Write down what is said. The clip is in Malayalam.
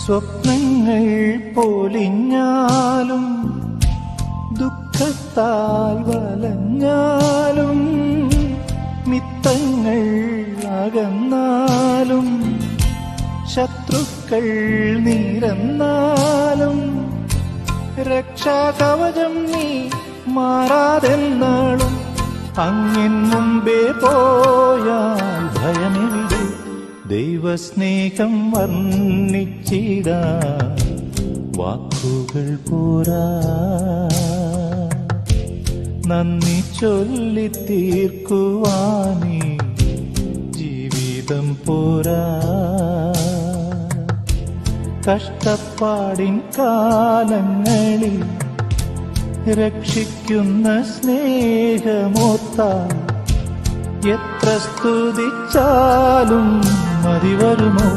സ്വപ്നങ്ങൾ പൊലിഞ്ഞാലും ദുഃഖത്താൽ വലഞ്ഞാലും മിത്തങ്ങൾ അകന്നാലും ശത്രുക്കൾ നിരന്നാലും രക്ഷാകവചം നീ മാറാതെന്നാളും അങ്ങിൻ മുമ്പേ പോയാൽ ഭയമെവിടെ ദൈവസ്നേഹം വർണ്ണിച്ചിടാ വാക്കുകൾ പോരാ നന്ദി ചൊല്ലി തീർക്കുവാനേ ജീവിതം പോരാ കഷ്ടപ്പാടിൻ കാലങ്ങളിൽ രക്ഷിക്കുന്ന സ്നേഹമോർത്താൽ എത്ര സ്തുതിച്ചാലും മതി വരുമോ?